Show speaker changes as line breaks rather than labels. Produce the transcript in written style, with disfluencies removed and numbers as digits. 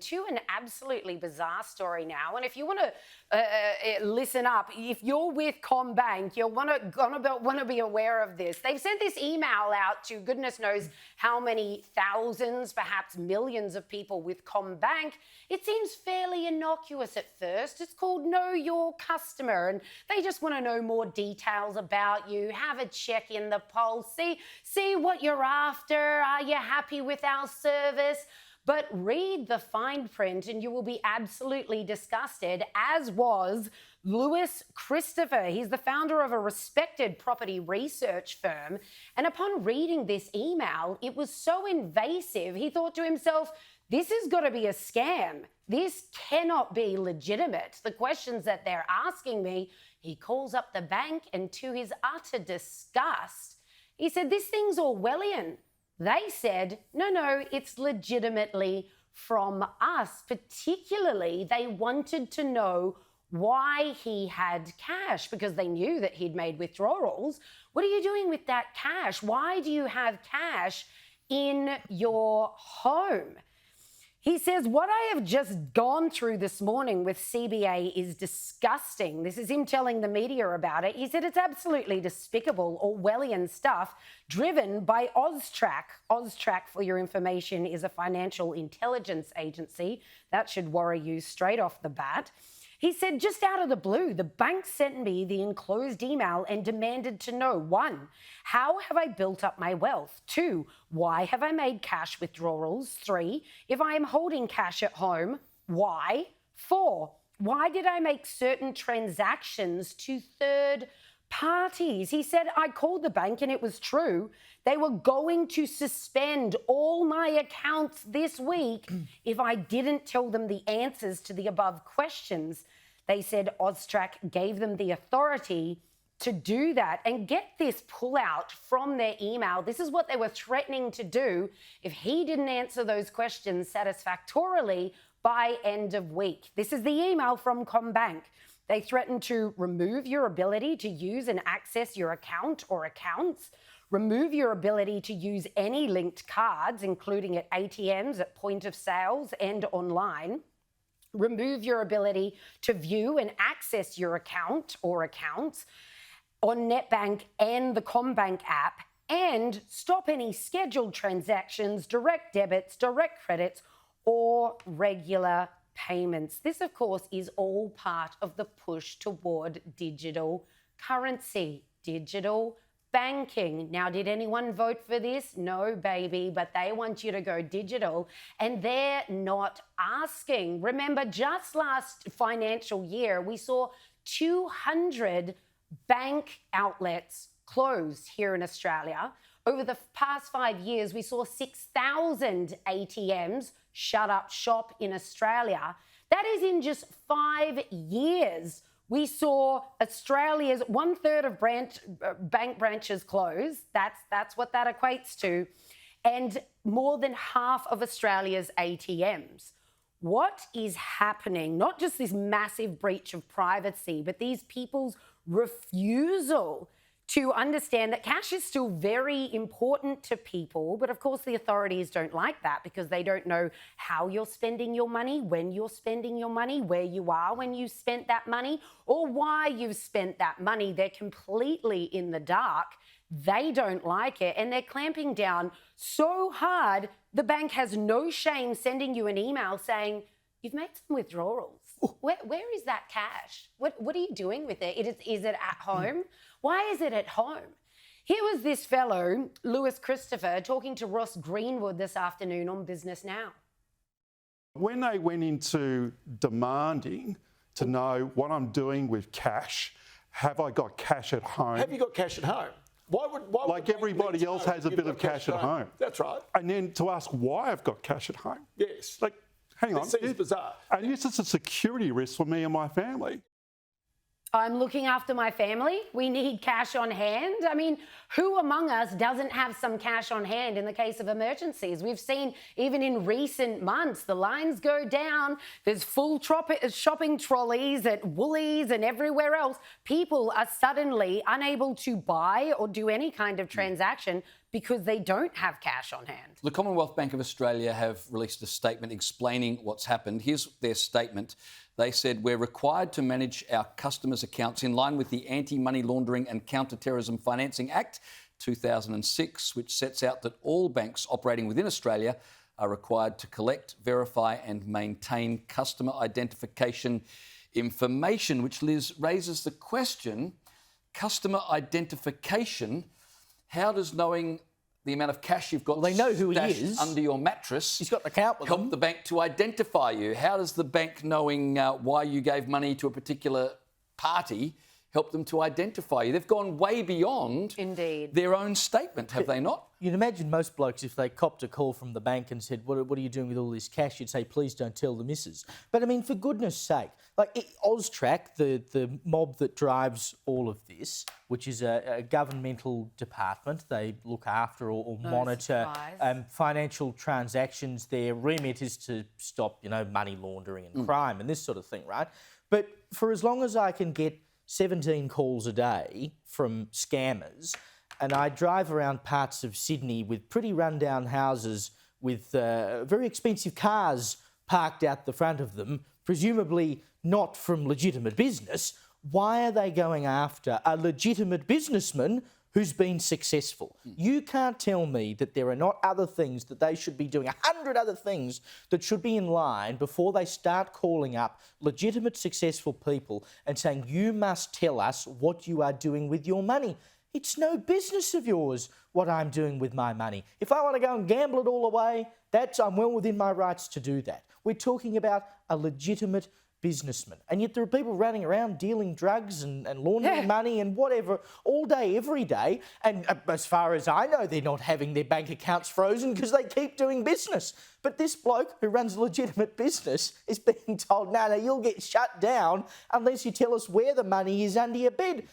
To an absolutely bizarre story now. And if you want to listen up, if you're with CommBank, you're want to be aware of this. They've sent this email out to goodness knows how many thousands, perhaps millions of people with CommBank. It seems fairly innocuous at first. It's called Know Your Customer, and they just want to know more details about you, have a check in the pulse, see what you're after. Are you happy with our service? But read the fine print and you will be absolutely disgusted, as was Lewis Christopher. He's the founder of a respected property research firm. And upon reading this email, it was so invasive, he thought to himself, this has got to be a scam. This cannot be legitimate. The questions that they're asking me, he calls up the bank and to his utter disgust, he said, this thing's Orwellian. They said, no, it's legitimately from us. Particularly, they wanted to know why he had cash because they knew that he'd made withdrawals. What are you doing with that cash? Why do you have cash in your home? He says, what I have just gone through this morning with CBA is disgusting. This is him telling the media about it. He said it's absolutely despicable, Orwellian stuff driven by AUSTRAC. AUSTRAC, for your information, is a financial intelligence agency. That should worry you straight off the bat. He said, just out of the blue, the bank sent me the enclosed email and demanded to know, 1, how have I built up my wealth? 2, why have I made cash withdrawals? 3, if I am holding cash at home, why? 4, why did I make certain transactions to third parties? He said, I called the bank and it was true. They were going to suspend all my accounts this week if I didn't tell them the answers to the above questions. They said AUSTRAC gave them the authority to do that. And get this pullout from their email. This is what they were threatening to do if he didn't answer those questions satisfactorily by end of week. This is the email from CommBank. They threatened to remove your ability to use and access your account or accounts, remove your ability to use any linked cards, including at ATMs, at point of sales and online, remove your ability to view and access your account or accounts on NetBank and the CommBank app, and stop any scheduled transactions, direct debits, direct credits, or regular payments. This, of course, is all part of the push toward digital currency, digital banking. Now, did anyone vote for this? No, baby, but they want you to go digital and they're not asking. Remember, just last financial year, we saw 200 bank outlets closed here in Australia. Over the past 5 years, we saw 6,000 ATMs shut up shop in Australia. That is in just 5 years. We saw Australia's 1/3 of bank branches close. That's what that equates to. And more than half of Australia's ATMs. What is happening? Not just this massive breach of privacy, but these people's refusal to understand that cash is still very important to people. But of course, the authorities don't like that because they don't know how you're spending your money, when you're spending your money, where you are when you spent that money, or why you've spent that money. They're completely in the dark. They don't like it, and they're clamping down so hard, the bank has no shame sending you an email saying, you've made some withdrawals. Where is that cash? What are you doing with it? Is it at home? Why is it at home? Here was this fellow, Lewis Christopher, talking to Ross Greenwood this afternoon on Business Now.
When they went into demanding to know what I'm doing with cash, have I got cash at home?
Have you got cash at home? Why
like everybody else has a bit of cash at home.
That's right.
And then to ask why I've got cash at home.
Yes.
Like, hang on.
It seems bizarre.
And this is a security risk for me and my family.
I'm looking after my family. We need cash on hand. I mean, who among us doesn't have some cash on hand in the case of emergencies? We've seen even in recent months, the lines go down. There's full shopping trolleys at Woolies and everywhere else. People are suddenly unable to buy or do any kind of transaction because they don't have cash on hand.
The Commonwealth Bank of Australia have released a statement explaining what's happened. Here's their statement. They said, we're required to manage our customers' accounts in line with the Anti-Money Laundering and Counter-Terrorism Financing Act 2006, which sets out that all banks operating within Australia are required to collect, verify and maintain customer identification information, which, Liz, raises the question, customer identification, how does knowing the amount of cash you've got
Well, they know who he
stashed
is.
under your mattress
He's got an account with
help
them.
the bank to identify you? How does the bank knowing why you gave money to a particular party help them to identify you? They've gone way beyond
Indeed.
their own statement, have they not?
You'd imagine most blokes, if they copped a call from the bank and said, what are you doing with all this cash? You'd say, please don't tell the missus. But I mean, for goodness sake, like AUSTRAC, the mob that drives all of this, which is a governmental department, they look after or monitor financial transactions. Their remit is to stop, money laundering and crime and this sort of thing, right? But for as long as I can get 17 calls a day from scammers, and I drive around parts of Sydney with pretty rundown houses with very expensive cars parked out the front of them, presumably not from legitimate business, why are they going after a legitimate businessman who's been successful? You can't tell me that there are not other things that they should be doing, 100 other things that should be in line before they start calling up legitimate, successful people and saying, you must tell us what you are doing with your money. It's no business of yours what I'm doing with my money. If I want to go and gamble it all away, I'm well within my rights to do that. We're talking about a legitimate businessman. And yet there are people running around dealing drugs and laundering money and whatever all day, every day. And as far as I know, they're not having their bank accounts frozen because they keep doing business. But this bloke who runs a legitimate business is being told, no, you'll get shut down unless you tell us where the money is under your bed.